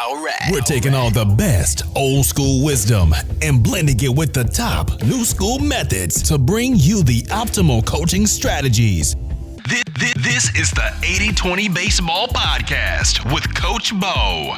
Alright. We're taking all the best old school wisdom and blending it with the top new school methods to bring you the optimal coaching strategies. This is the 80-20 Baseball Podcast with Coach Bo.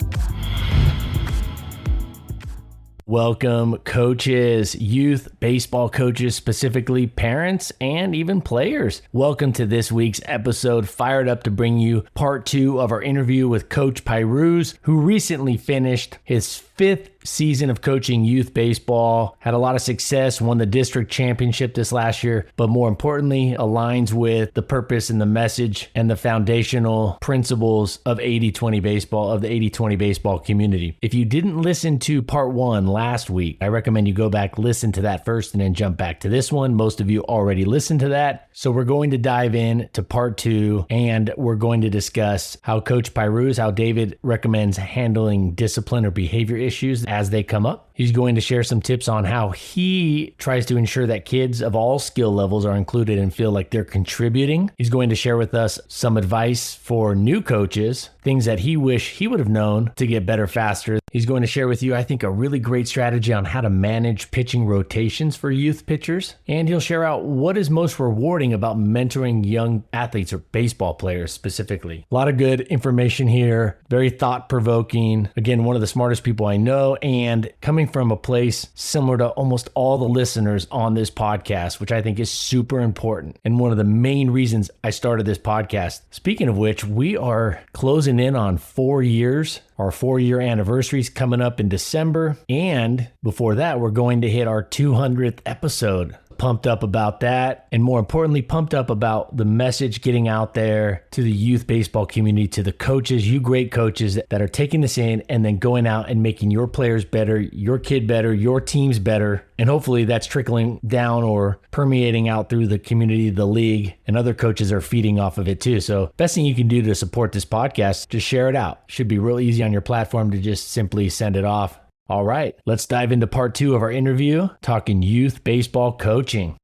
Welcome, coaches, youth baseball coaches, specifically parents and even players. Welcome to this week's episode. Fired up to bring you part 2 of our interview with Coach Pyruz, who recently finished his 5th season of coaching youth baseball, had a lot of success, won the district championship this last year, but more importantly, aligns with the purpose and the message and the foundational principles of 80-20 baseball, of the 80-20 baseball community. If you didn't listen to part 1 last week, I recommend you go back, listen to that first, and then jump back to this one. Most of you already listened to that. So we're going to dive in to part 2, and we're going to discuss how Coach Pyruz, how David recommends handling discipline or behavior issues as they come up. He's going to share some tips on how he tries to ensure that kids of all skill levels are included and feel like they're contributing. He's going to share with us some advice for new coaches, things that he wish he would have known to get better faster. He's going to share with you, I think, a really great strategy on how to manage pitching rotations for youth pitchers. And he'll share out what is most rewarding about mentoring young athletes or baseball players specifically. A lot of good information here, very thought-provoking. Again, one of the smartest people I know, and coming from a place similar to almost all the listeners on this podcast, which I think is super important and one of the main reasons I started this podcast. Speaking of which, we are closing in on 4 years. Our 4-year anniversary is coming up in December. And before that, we're going to hit our 200th episode. Pumped up about that, and more importantly, pumped up about the message getting out there to the youth baseball community, to the coaches, you great coaches that are taking this in and then going out and making your players better, your kid better, your teams better. And hopefully that's trickling down or permeating out through the community, the league, and other coaches are feeding off of it too. So best thing you can do to support this podcast, just share it out. Should be real easy on your platform to just simply send it off. All right, let's dive into part 2 of our interview, talking youth baseball coaching.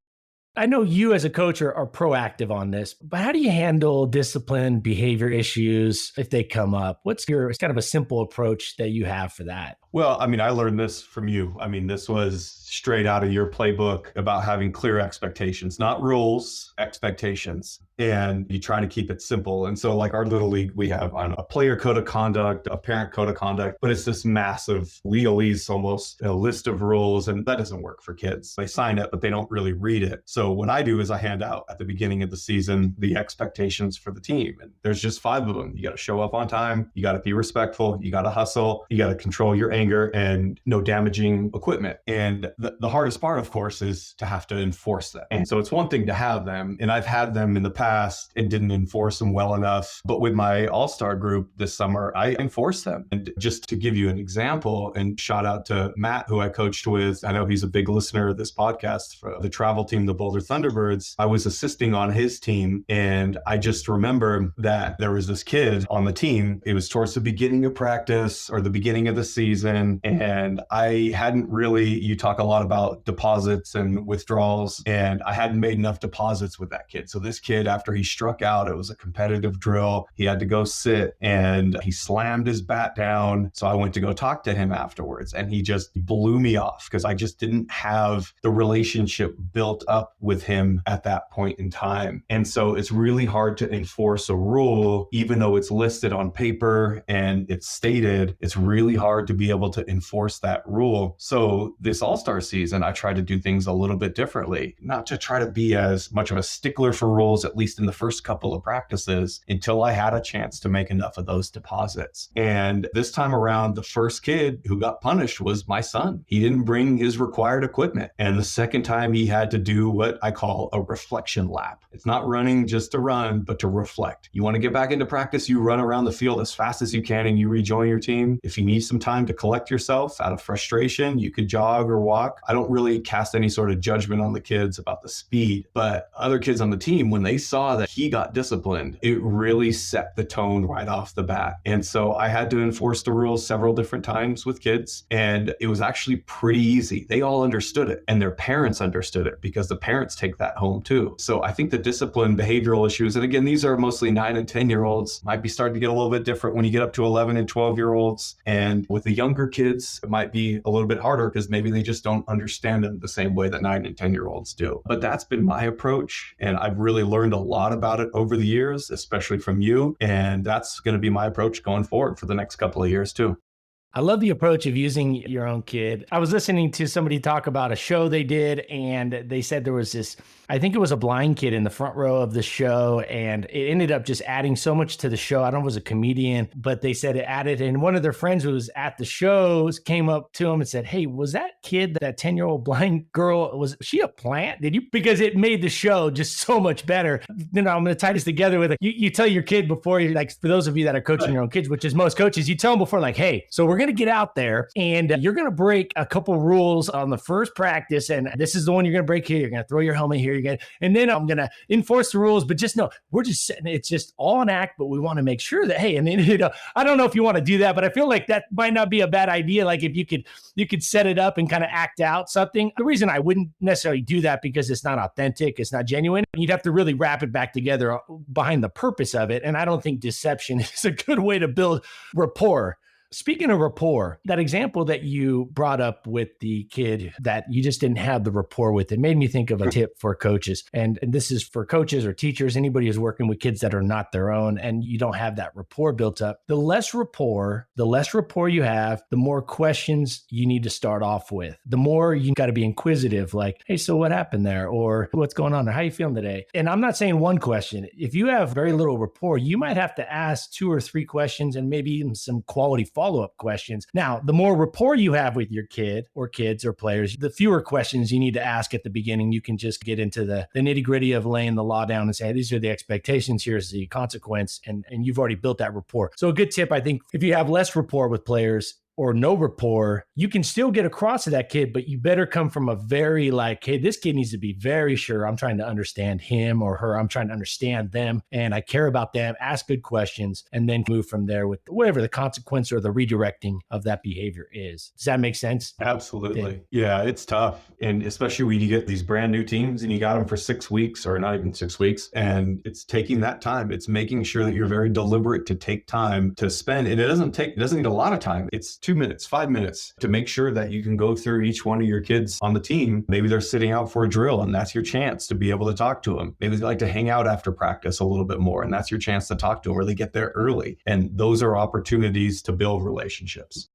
I know you as a coach are proactive on this, but how do you handle discipline, behavior issues if they come up? It's kind of a simple approach that you have for that? Well, I learned this from you. This was straight out of your playbook about having clear expectations, not rules, expectations. And you try to keep it simple. And so like our little league, we have a player code of conduct, a parent code of conduct, but it's this massive legalese, almost a list of rules. And that doesn't work for kids. They sign it, but they don't really read it. So what I do is I hand out at the beginning of the season, the expectations for the team. And there's just 5 of them. You got to show up on time. You got to be respectful. You got to hustle. You got to control your anger and no damaging equipment. And the hardest part, of course, is to have to enforce them. And so it's one thing to have them. And I've had them in the past and didn't enforce them well enough. But with my all-star group this summer, I enforced them. And just to give you an example, and shout out to Matt, who I coached with, I know he's a big listener of this podcast, for the travel team, the Boulder Thunderbirds. I was assisting on his team. And I just remember that there was this kid on the team. It was towards the beginning of practice or the beginning of the season. And I hadn't really, you talk a lot about deposits and withdrawals, and I hadn't made enough deposits with that kid. So this kid, after he struck out, it was a competitive drill. He had to go sit and he slammed his bat down. So I went to go talk to him afterwards, and he just blew me off because I just didn't have the relationship built up with him at that point in time. And so it's really hard to enforce a rule, even though it's listed on paper and it's stated. It's really hard to be able to enforce that rule. So this all-star season, I tried to do things a little bit differently, not to try to be as much of a stickler for rules, at least in the first couple of practices, until I had a chance to make enough of those deposits. And this time around, the first kid who got punished was my son. He didn't bring his required equipment. And the second time he had to do what I call a reflection lap. It's not running just to run, but to reflect. You want to get back into practice, you run around the field as fast as you can and you rejoin your team. If you need some time to collect yourself out of frustration, you could jog or walk. I don't really cast any sort of judgment on the kids about the speed, but other kids on the team, when they saw that he got disciplined, it really set the tone right off the bat. And so I had to enforce the rules several different times with kids, and it was actually pretty easy. They all understood it, and their parents understood it, because the parents parents take that home too. So I think the discipline, behavioral issues, and again, these are mostly 9 and 10-year-olds, might be starting to get a little bit different when you get up to 11 and 12-year-olds. And with the younger kids, it might be a little bit harder because maybe they just don't understand them the same way that 9 and 10-year-olds do. But that's been my approach. And I've really learned a lot about it over the years, especially from you. And that's going to be my approach going forward for the next couple of years too. I love the approach of using your own kid. I was listening to somebody talk about a show they did, and they said there was this, I think it was a blind kid in the front row of the show, and it ended up just adding so much to the show. I don't know if it was a comedian, but they said it added, and one of their friends who was at the shows came up to him and said, hey, was that kid, that 10-year-old blind girl, was she a plant? Did you? Because it made the show just so much better. I'm going to tie this together with, you tell your kid before, like for those of you that are coaching your own kids, which is most coaches, you tell them before, like, hey, so we're going to get out there and you're going to break a couple rules on the first practice. And this is the one you're going to break here. You're going to throw your helmet here. And then I'm going to enforce the rules, but just know we're just setting, it's just all an act, but we want to make sure that, hey, and then, I don't know if you want to do that, but I feel like that might not be a bad idea. Like if you could set it up and kind of act out something. The reason I wouldn't necessarily do that because it's not authentic. It's not genuine. You'd have to really wrap it back together behind the purpose of it. And I don't think deception is a good way to build rapport. Speaking of rapport, that example that you brought up with the kid that you just didn't have the rapport with, it made me think of a tip for coaches. And this is for coaches or teachers, anybody who's working with kids that are not their own and you don't have that rapport built up. The less rapport you have, the more questions you need to start off with. The more you got to be inquisitive, like, hey, so what happened there? Or what's going on? Or how you feeling today? And I'm not saying one question. If you have very little rapport, you might have to ask 2 or 3 questions and maybe even some quality follow-up questions. Now, the more rapport you have with your kid or kids or players, the fewer questions you need to ask at the beginning. You can just get into the nitty-gritty of laying the law down and say, hey, these are the expectations, here's the consequence, and you've already built that rapport. So a good tip, I think, if you have less rapport with players, or no rapport, you can still get across to that kid, but you better come from a very like, hey, this kid needs to be very sure I'm trying to understand him or her. I'm trying to understand them and I care about them, ask good questions, and then move from there with whatever the consequence or the redirecting of that behavior is. Does that make sense? Absolutely. Yeah, it's tough. And especially when you get these brand new teams and you got them for 6 weeks or not even 6 weeks, and it's taking that time. It's making sure that you're very deliberate to take time to spend. And it doesn't need a lot of time. It's 2 minutes, 5 minutes to make sure that you can go through each one of your kids on the team. Maybe they're sitting out for a drill and that's your chance to be able to talk to them. Maybe they like to hang out after practice a little bit more and that's your chance to talk to them, or they get there early. And those are opportunities to build relationships.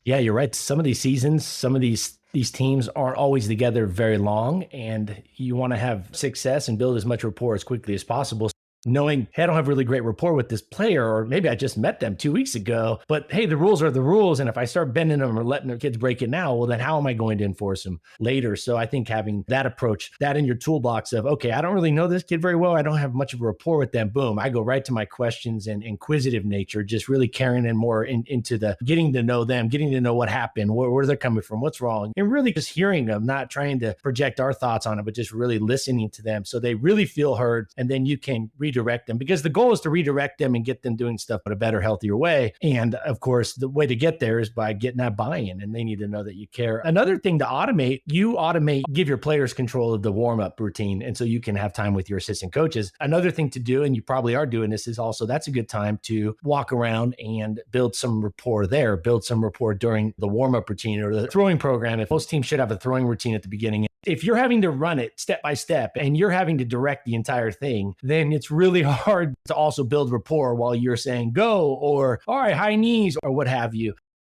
Yeah, you're right. Some of these seasons, some of these teams aren't always together very long, and you want to have success and build as much rapport as quickly as possible. Knowing, hey, I don't have really great rapport with this player, or maybe I just met them 2 weeks ago, but hey, the rules are the rules. And if I start bending them or letting their kids break it now, well, then how am I going to enforce them later? So I think having that approach, that in your toolbox of, okay, I don't really know this kid very well. I don't have much of a rapport with them. Boom, I go right to my questions and inquisitive nature, just really carrying in more into the getting to know them, getting to know what happened, where they're coming from, what's wrong, and really just hearing them, not trying to project our thoughts on it, but just really listening to them so they really feel heard. And then you can redirect them, because the goal is to redirect them and get them doing stuff in a better, healthier way. And of course, the way to get there is by getting that buy-in, and they need to know that you care. Another thing to automate, give your players control of the warm-up routine. And so you can have time with your assistant coaches. Another thing to do, and you probably are doing this, is also that's a good time to walk around and build some rapport there, build some rapport during the warm-up routine or the throwing program. If most teams should have a throwing routine at the beginning, if you're having to run it step by step and you're having to direct the entire thing, then it's really hard to also build rapport while you're saying go or all right, high knees or what have you.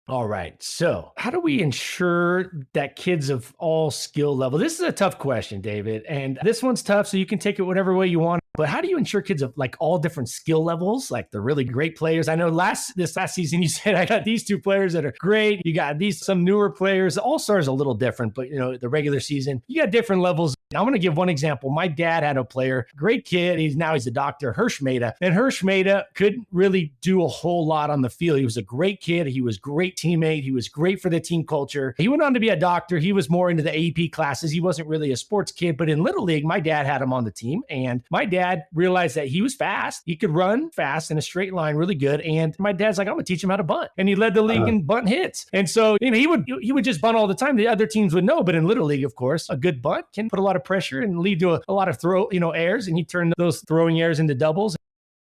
All right. So how do we ensure that kids of all skill level? This is a tough question, David. And this one's tough, so you can take it whatever way you want. But how do you ensure kids of like all different skill levels, like the really great players? I know this last season you said I got these 2 players that are great. You got some newer players. All-Star is a little different, but the regular season, you got different levels. I'm going to give one example. My dad had a player, great kid. He's a doctor, Hirsch Meda. And Hirsch Meda couldn't really do a whole lot on the field. He was a great kid. He was a great teammate. He was great for the team culture. He went on to be a doctor. He was more into the AP classes. He wasn't really a sports kid, but in Little League, my dad had him on the team. And my dad dad realized that he was fast. He could run fast in a straight line really good. And my dad's like, I'm going to teach him how to bunt. And he led the league in bunt hits. And so, he would just bunt all the time. The other teams would know. But in Little League, of course, a good bunt can put a lot of pressure and lead to a lot of errors. And he turned those throwing errors into doubles.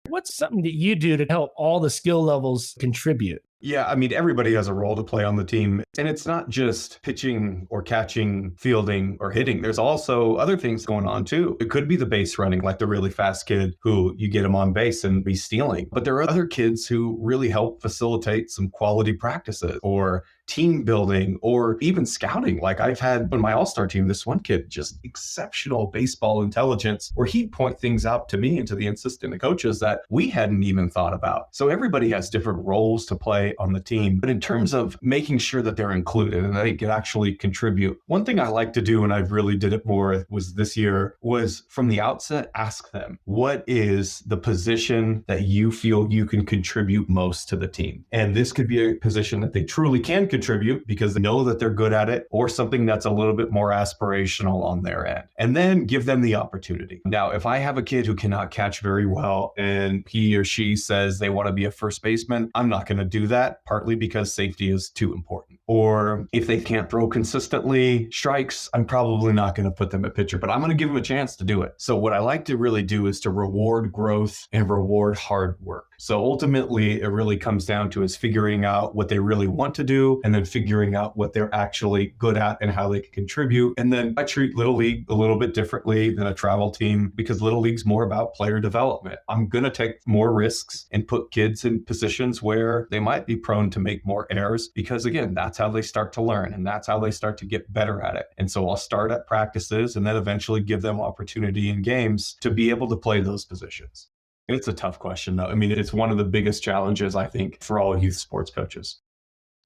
What's something that you do to help all the skill levels contribute? Yeah, I mean, everybody has a role to play on the team. And it's not just pitching or catching, fielding or hitting. There's also other things going on too. It could be the base running, like the really fast kid who you get him on base and be stealing. But there are other kids who really help facilitate some quality practices or team building or even scouting. Like I've had on my all-star team, this one kid, just exceptional baseball intelligence where he'd point things out to me and to the assistant and coaches that we hadn't even thought about. So everybody has different roles to play on the team. But in terms of making sure that they're included and they can actually contribute, one thing I like to do, and I've really did it more was this year, was from the outset, ask them, what is the position that you feel you can contribute most to the team? And this could be a position that they truly can contribute because they know that they're good at it, or something that's a little bit more aspirational on their end. And then give them the opportunity. Now, if I have a kid who cannot catch very well and he or she says they want to be a first baseman, I'm not going to do that, partly because safety is too important. Or if they can't throw consistently strikes, I'm probably not going to put them at pitcher, but I'm going to give them a chance to do it. So what I like to really do is to reward growth and reward hard work. So ultimately, it really comes down to is figuring out what they really want to do and then figuring out what they're actually good at and how they can contribute. And then I treat Little League a little bit differently than a travel team because Little League's more about player development. I'm going to take more risks and put kids in positions where they might be prone to make more errors because, again, that's how they start to learn and that's how they start to get better at it. And so I'll start at practices and then eventually give them opportunity in games to be able to play those positions. It's a tough question, though. I mean, it's one of the biggest challenges, I think, for all youth sports coaches.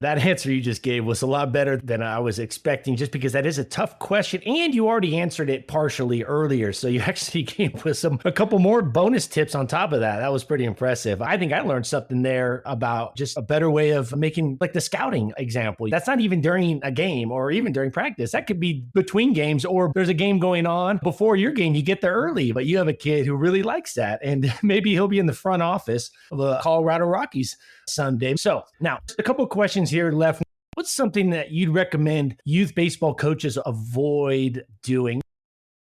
That answer you just gave was a lot better than I was expecting, just because that is a tough question. And you already answered it partially earlier. So you actually came with a couple more bonus tips on top of that. That was pretty impressive. I think I learned something there about just a better way of making, like the scouting example. That's not even during a game or even during practice. That could be between games, or there's a game going on before your game. You get there early, but you have a kid who really likes that. And maybe he'll be in the front office of the Colorado Rockies someday. So now a couple of questions here left. What's something that you'd recommend youth baseball coaches avoid doing?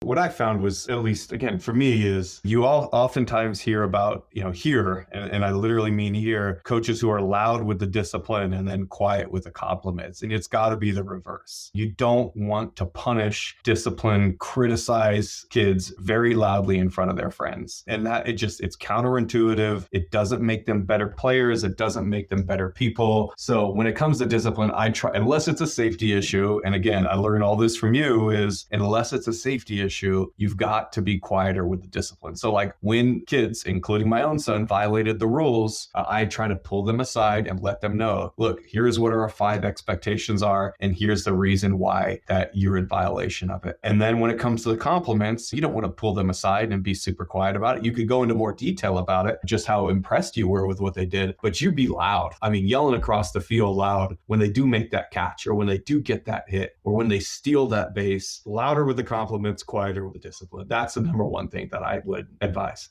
What I found was, at least again for me, is you all oftentimes hear about, and I literally mean here, coaches who are loud with the discipline and then quiet with the compliments. And it's got to be the reverse. You don't want to punish, discipline, criticize kids very loudly in front of their friends. And that it's counterintuitive. It doesn't make them better players. It doesn't make them better people. So when it comes to discipline, I try, unless it's a safety issue. And again, I learned all this from you, is unless it's a safety issue, you've got to be quieter with the discipline. So like when kids, including my own son, violated the rules, I try to pull them aside and let them know, look, here's what our 5 expectations are, and here's the reason why that you're in violation of it. And then when it comes to the compliments, you don't want to pull them aside and be super quiet about it. You could go into more detail about it, just how impressed you were with what they did, but you be loud. I mean, yelling across the field loud when they do make that catch, or when they do get that hit, or when they steal that base, louder with the compliments, quieter with the discipline. That's the number one thing that I would advise.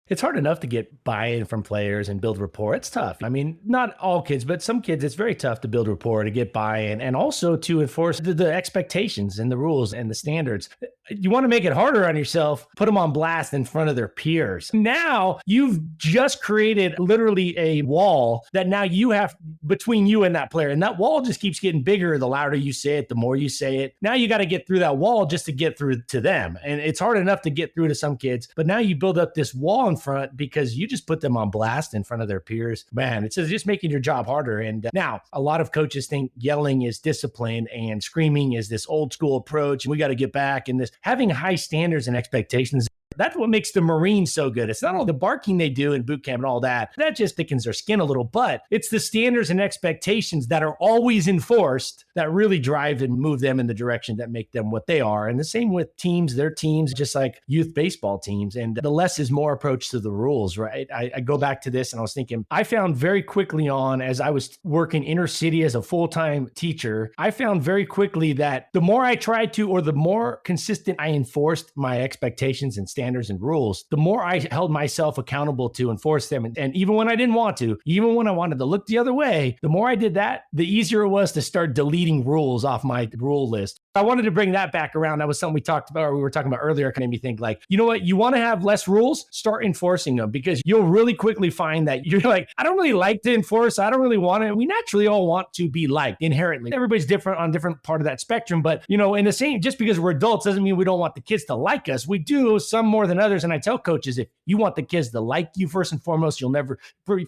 It's hard enough to get buy-in from players and build rapport. It's tough. I mean, not all kids, but some kids, it's very tough to build rapport, to get buy-in, and also to enforce the expectations and the rules and the standards. You want to make it harder on yourself, put them on blast in front of their peers. Now you've just created literally a wall that now you have between you and that player. And that wall just keeps getting bigger. The louder you say it, the more you say it. Now you got to get through that wall just to get through to them. And it's hard enough to get through to some kids, but now you build up this wall in front because you just put them on blast in front of their peers. Man, it's just making your job harder. And now a lot of coaches think yelling is discipline and screaming is this old school approach. And we got to get back in this. Having high standards and expectations, that's what makes the Marines so good. It's not all the barking they do in boot camp and all that. That just thickens their skin a little, but it's the standards and expectations that are always enforced that really drive and move them in the direction that make them what they are. And the same with teams, their teams, just like youth baseball teams. And the less is more approach to the rules, right? I go back to this and I was thinking, I found very quickly on, as I was working inner city as a full-time teacher, I found very quickly that the more I tried to, or the more consistent I enforced my expectations and standards, standards and rules, the more I held myself accountable to enforce them. And even when I didn't want to, even when I wanted to look the other way, the more I did that, the easier it was to start deleting rules off my rule list. I wanted to bring that back around. That was something we talked about, or we were talking about earlier. It made me think like, you know what? You want to have less rules, start enforcing them, because you'll really quickly find that you're like, I don't really like to enforce. I don't really want to. We naturally all want to be liked inherently. Everybody's different on different part of that spectrum. But, you know, in the same, just because we're adults doesn't mean we don't want the kids to like us. We do, some more than others. And I tell coaches, if you want the kids to like you first and foremost, you'll never,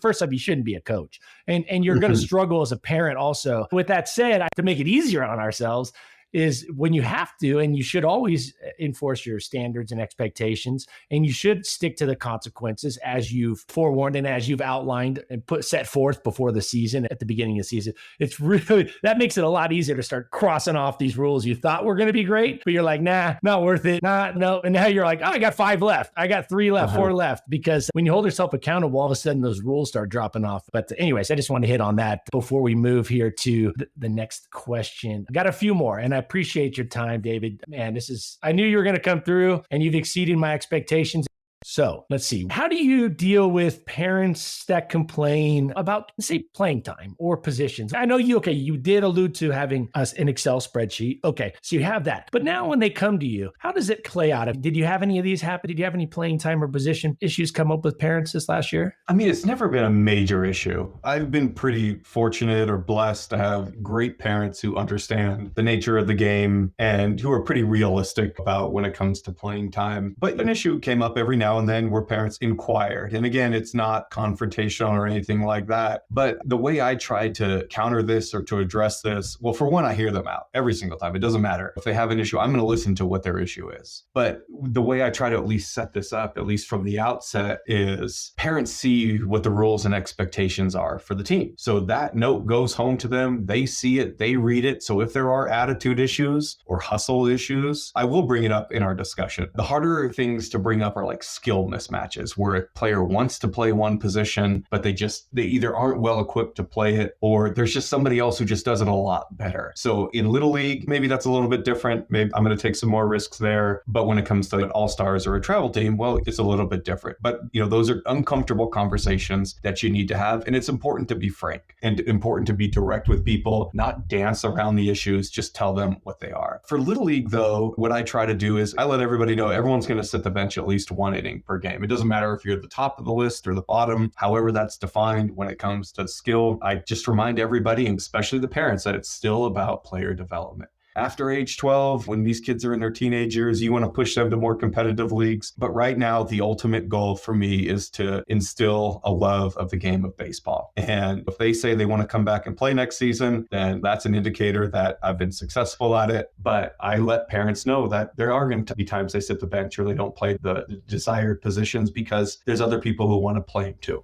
first up, you shouldn't be a coach. And you're going to struggle as a parent also. With that said, to make it easier on ourselves, is when you have to, and you should always enforce your standards and expectations, and you should stick to the consequences as you've forewarned and as you've outlined and set forth before the season, at the beginning of the season. It's really, that makes it a lot easier to start crossing off these rules you thought were going to be great, but you're like, nah, not worth it. No. And now you're like, oh, I got 5 left. I got 3 left, 4 left. Because when you hold yourself accountable, all of a sudden those rules start dropping off. But anyways, I just want to hit on that before we move here to the next question. I got a few more, and I appreciate your time, David. Man, I knew you were going to come through, and you've exceeded my expectations. So let's see. How do you deal with parents that complain about, say, playing time or positions? I know you did allude to having an Excel spreadsheet. Okay, so you have that. But now when they come to you, how does it play out? Did you have any of these happen? Did you have any playing time or position issues come up with parents this last year? I mean, it's never been a major issue. I've been pretty fortunate or blessed to have great parents who understand the nature of the game and who are pretty realistic about when it comes to playing time. But an issue came up every now and then where parents inquired. And again, it's not confrontational or anything like that. But the way I try to counter this or to address this, well, for one, I hear them out every single time. It doesn't matter. If they have an issue, I'm going to listen to what their issue is. But the way I try to at least set this up, at least from the outset, is parents see what the rules and expectations are for the team. So that note goes home to them. They see it, they read it. So if there are attitude issues or hustle issues, I will bring it up in our discussion. The harder things to bring up are like skill mismatches, where a player wants to play one position, but they either aren't well equipped to play it, or there's just somebody else who just does it a lot better. So in Little League, maybe that's a little bit different. Maybe I'm going to take some more risks there. But when it comes to an all-stars or a travel team, well, it's a little bit different. But those are uncomfortable conversations that you need to have. And it's important to be frank and important to be direct with people, not dance around the issues, just tell them what they are. For Little League, though, what I try to do is I let everybody know everyone's going to sit the bench at least 1 inning per game. It doesn't matter if you're at the top of the list or the bottom, however that's defined when it comes to skill. I just remind everybody, and especially the parents, that it's still about player development. After age 12, when these kids are in their teenage years, you want to push them to more competitive leagues. But right now, the ultimate goal for me is to instill a love of the game of baseball. And if they say they want to come back and play next season, then that's an indicator that I've been successful at it. But I let parents know that there are going to be times they sit the bench or they don't play the desired positions because there's other people who want to play them too.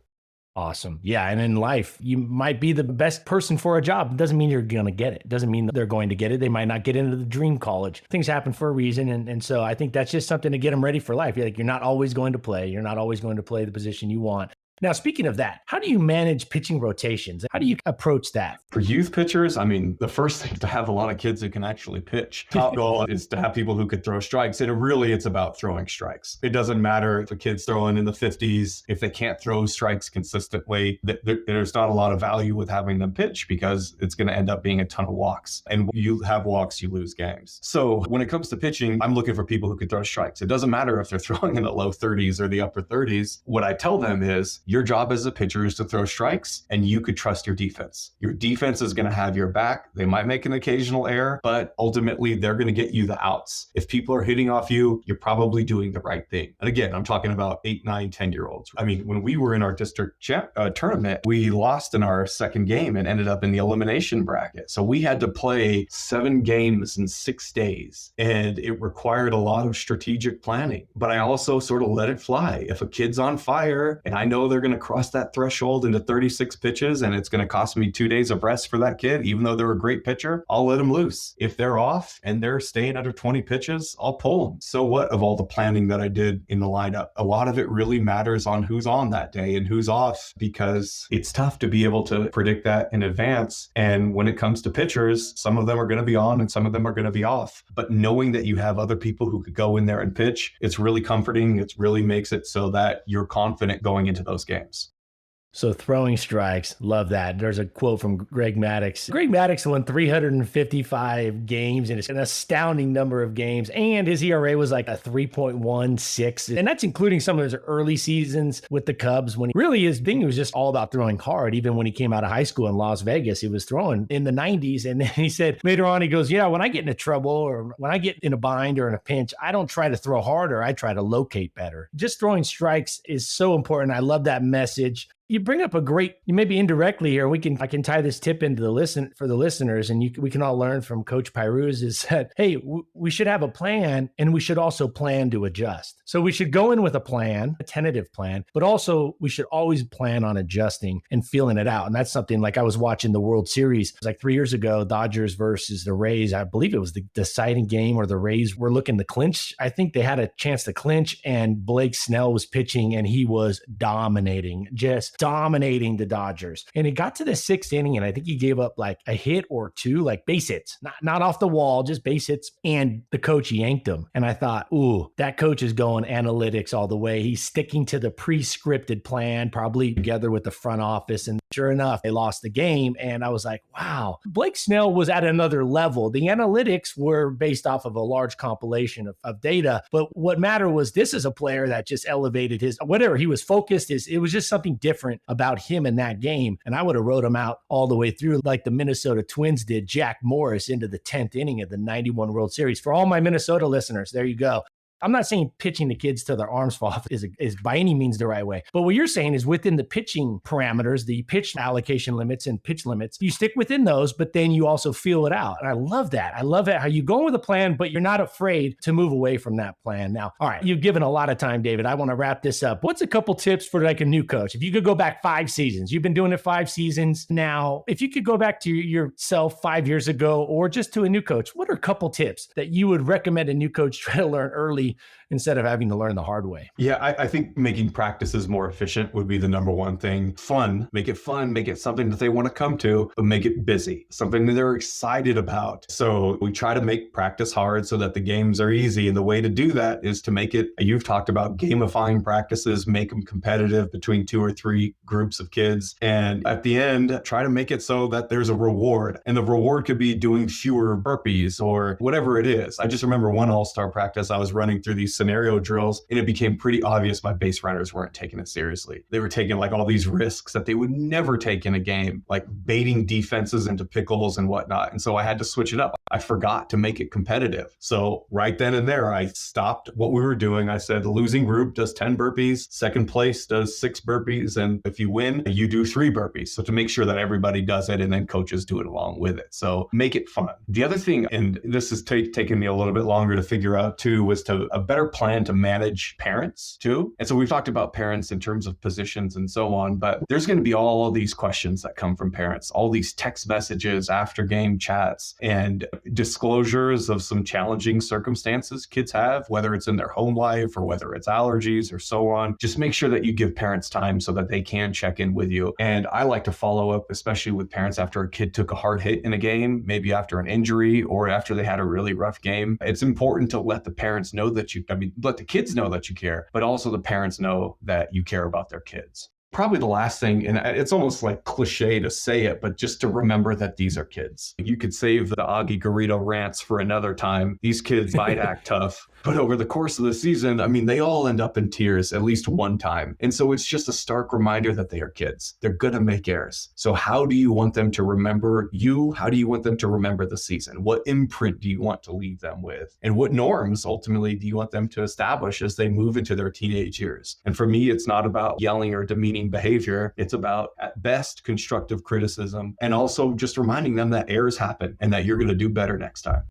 Awesome. Yeah. And in life, you might be the best person for a job. It doesn't mean you're going to get it. It doesn't mean that they're going to get it. They might not get into the dream college. Things happen for a reason. And so I think that's just something to get them ready for life. You're not always going to play. You're not always going to play the position you want. Now, speaking of that, how do you manage pitching rotations? How do you approach that? For youth pitchers, I mean, the first thing is to have a lot of kids who can actually pitch. Top goal is to have people who could throw strikes. And it's about throwing strikes. It doesn't matter if a kid's throwing in the 50s. If they can't throw strikes consistently, there's not a lot of value with having them pitch because it's going to end up being a ton of walks. And you have walks, you lose games. So when it comes to pitching, I'm looking for people who can throw strikes. It doesn't matter if they're throwing in the low 30s or the upper 30s. What I tell them is, your job as a pitcher is to throw strikes, and you could trust your defense. Your defense is going to have your back. They might make an occasional error, but ultimately they're going to get you the outs. If people are hitting off you, you're probably doing the right thing. And again, I'm talking about 8, 9, 10-year-olds. I mean, when we were in our district tournament, we lost in our second game and ended up in the elimination bracket. So we had to play 7 games in 6 days, and it required a lot of strategic planning. But I also sort of let it fly. If a kid's on fire and I know they're going to cross that threshold into 36 pitches and it's going to cost me 2 days of rest for that kid, even though they're a great pitcher, I'll let them loose. If they're off and they're staying under 20 pitches, I'll pull them. So what of all the planning that I did in the lineup? A lot of it really matters on who's on that day and who's off, because it's tough to be able to predict that in advance. And when it comes to pitchers, some of them are going to be on and some of them are going to be off. But knowing that you have other people who could go in there and pitch, it's really comforting. It really makes it so that you're confident going into those games. So throwing strikes, love that. There's a quote from Greg Maddux. Greg Maddux won 355 games, and it's an astounding number of games. And his ERA was like a 3.16. And that's including some of his early seasons with the Cubs, when really his thing was just all about throwing hard. Even when he came out of high school in Las Vegas, he was throwing in the 90s. And then he said later on, he goes, yeah, when I get into trouble or when I get in a bind or in a pinch, I don't try to throw harder. I try to locate better. Just throwing strikes is so important. I love that message. You bring up maybe indirectly here, I can tie this tip into for the listeners, and we can all learn from Coach Piruz, is that, hey, we should have a plan, and we should also plan to adjust. So we should go in with a plan, a tentative plan, but also we should always plan on adjusting and feeling it out. And that's something like I was watching the World Series, it was like 3 years ago, Dodgers versus the Rays. I believe it was the deciding game, or the Rays were looking to clinch. I think they had a chance to clinch, and Blake Snell was pitching, and he was dominating the Dodgers. And it got to the sixth inning, and I think he gave up like a hit or two, like base hits, not off the wall, just base hits. And the coach yanked him. And I thought, ooh, that coach is going analytics all the way. He's sticking to the pre-scripted plan, probably together with the front office. And sure enough, they lost the game. And I was like, wow, Blake Snell was at another level. The analytics were based off of a large compilation of data. But what mattered was, this is a player that just elevated whatever he was focused. It was just something different about him in that game. And I would have wrote him out all the way through, like the Minnesota Twins did Jack Morris into the 10th inning of the 91 World Series. For all my Minnesota listeners, there you go. I'm not saying pitching the kids till their arms fall off is by any means the right way. But what you're saying is, within the pitching parameters, the pitch allocation limits and pitch limits, you stick within those, but then you also feel it out. And I love that. I love it how you go with a plan, but you're not afraid to move away from that plan. Now, all right, you've given a lot of time, David. I want to wrap this up. What's a couple tips for like a new coach? If you could go back 5 seasons, you've been doing it 5 seasons now. If you could go back to yourself 5 years ago, or just to a new coach, what are a couple tips that you would recommend a new coach try to learn early instead of having to learn the hard way? Yeah, I think making practices more efficient would be the number one thing. Fun, make it something that they want to come to, but make it busy, something that they're excited about. So we try to make practice hard so that the games are easy. And the way to do that is to make it, you've talked about gamifying practices, make them competitive between 2 or 3 groups of kids. And at the end, try to make it so that there's a reward. And the reward could be doing fewer burpees or whatever it is. I just remember one all-star practice, I was running through these scenario drills, and it became pretty obvious my base runners weren't taking it seriously. They were taking like all these risks that they would never take in a game, like baiting defenses into pickles and whatnot. And so I had to switch it up. I forgot to make it competitive. So right then and there, I stopped what we were doing. I said, the losing group does 10 burpees, second place does 6 burpees. And if you win, you do 3 burpees. So to make sure that everybody does it, and then coaches do it along with it. So make it fun. The other thing, and this has taken me a little bit longer to figure out too, was a better plan to manage parents too. And so we've talked about parents in terms of positions and so on, but there's going to be all of these questions that come from parents, all these text messages, after game chats, and disclosures of some challenging circumstances kids have, whether it's in their home life or whether it's allergies or so on. Just make sure that you give parents time so that they can check in with you. And I like to follow up, especially with parents after a kid took a hard hit in a game, maybe after an injury or after they had a really rough game. It's important to let the parents know that let the kids know that you care, but also the parents know that you care about their kids. Probably the last thing, and it's almost like cliche to say it, but just to remember that these are kids. You could save the Augie Garrido rants for another time. These kids might act tough, but over the course of the season, I mean, they all end up in tears at least one time. And so it's just a stark reminder that they are kids. They're going to make errors. So how do you want them to remember you? How do you want them to remember the season? What imprint do you want to leave them with? And what norms ultimately do you want them to establish as they move into their teenage years? And for me, it's not about yelling or demeaning behavior. It's about, at best, constructive criticism, and also just reminding them that errors happen and that you're going to do better next time.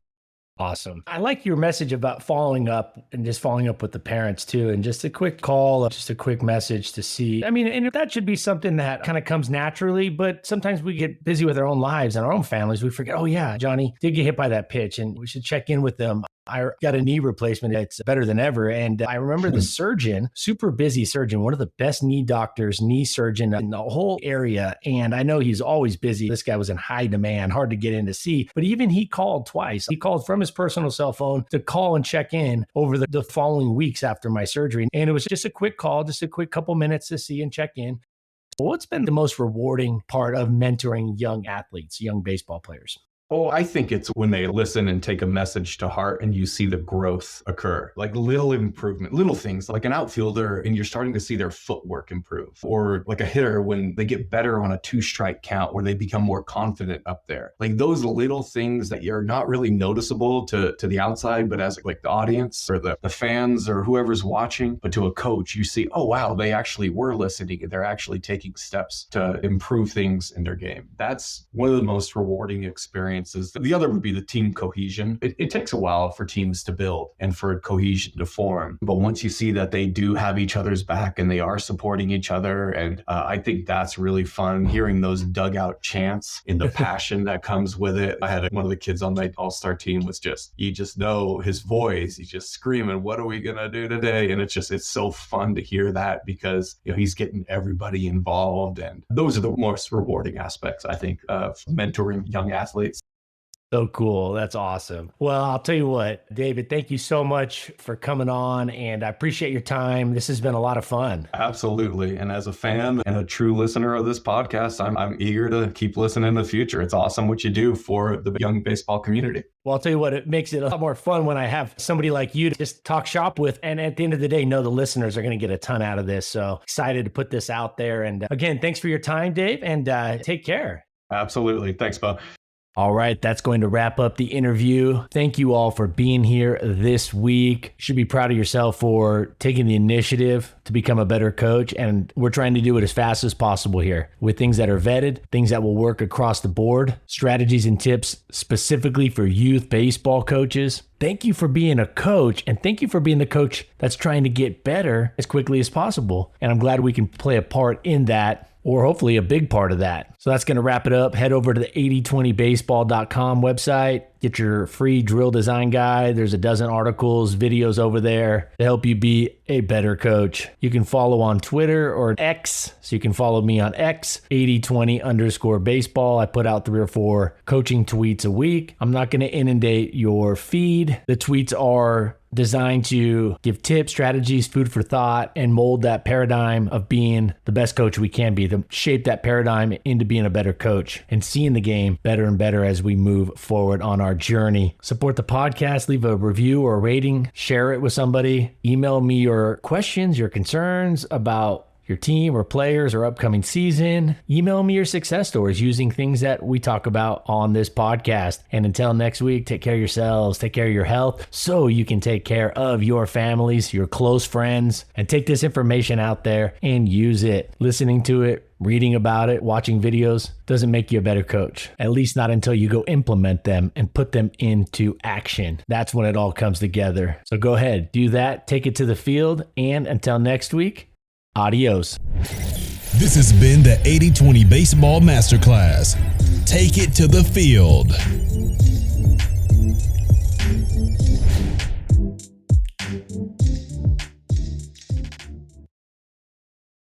Awesome. I like your message about following up and just following up with the parents too. And just a quick call, just a quick message to see. I mean, and that should be something that kind of comes naturally, but sometimes we get busy with our own lives and our own families. We forget, oh yeah, Johnny did get hit by that pitch and we should check in with them. I got a knee replacement that's better than ever. And I remember the surgeon, super busy surgeon, one of the best knee doctors, knee surgeon in the whole area. And I know he's always busy. This guy was in high demand, hard to get in to see. But even he called twice. He called from his personal cell phone to call and check in over the following weeks after my surgery. And it was just a quick call, just a quick couple minutes to see and check in. What's been the most rewarding part of mentoring young athletes, young baseball players? Oh, I think it's when they listen and take a message to heart and you see the growth occur, like little improvement, little things like an outfielder and you're starting to see their footwork improve, or like a hitter when they get better on a 2-strike count where they become more confident up there. Like those little things that you're not really noticeable to the outside, but as like the audience or the fans or whoever's watching, but to a coach, you see, oh, wow, they actually were listening and they're actually taking steps to improve things in their game. That's one of the most rewarding experiences. The other would be the team cohesion. It takes a while for teams to build and for cohesion to form. But once you see that they do have each other's back and they are supporting each other, and I think that's really fun, hearing those dugout chants and the passion that comes with it. I had one of the kids on my all-star team was just, you just know his voice. He's just screaming, what are we going to do today? And it's so fun to hear that because he's getting everybody involved. And those are the most rewarding aspects, I think, of mentoring young athletes. So cool. That's awesome. Well, I'll tell you what, David, thank you so much for coming on and I appreciate your time. This has been a lot of fun. Absolutely. And as a fan and a true listener of this podcast, I'm eager to keep listening in the future. It's awesome what you do for the young baseball community. Well, I'll tell you what, it makes it a lot more fun when I have somebody like you to just talk shop with. And at the end of the day, know the listeners are going to get a ton out of this. So excited to put this out there. And again, thanks for your time, Dave, and take care. Absolutely. Thanks, Bo. All right, that's going to wrap up the interview. Thank you all for being here this week. You should be proud of yourself for taking the initiative to become a better coach. And we're trying to do it as fast as possible here with things that are vetted, things that will work across the board, strategies and tips specifically for youth baseball coaches. Thank you for being a coach, and thank you for being the coach that's trying to get better as quickly as possible. And I'm glad we can play a part in that, or hopefully a big part of that. So that's going to wrap it up. Head over to the 8020baseball.com website. Get your free drill design guide. There's a dozen articles, videos over there to help you be a better coach. You can follow on Twitter or X. So you can follow me on X, 8020_baseball. I put out 3 or 4 coaching tweets a week. I'm not going to inundate your feed. The tweets are designed to give tips, strategies, food for thought, and mold that paradigm of being the best coach we can be, to shape that paradigm into being a better coach and seeing the game better and better as we move forward on our journey. Support the podcast, leave a review or a rating, share it with somebody, email me your questions, your concerns about your team or players or upcoming season. Email me your success stories using things that we talk about on this podcast. And until next week, take care of yourselves, take care of your health so you can take care of your families, your close friends, and take this information out there and use it. Listening to it, reading about it, watching videos doesn't make you a better coach, at least not until you go implement them and put them into action. That's when it all comes together. So go ahead, do that, take it to the field, and until next week, adios. This has been the 80/20 Baseball Masterclass. Take it to the field.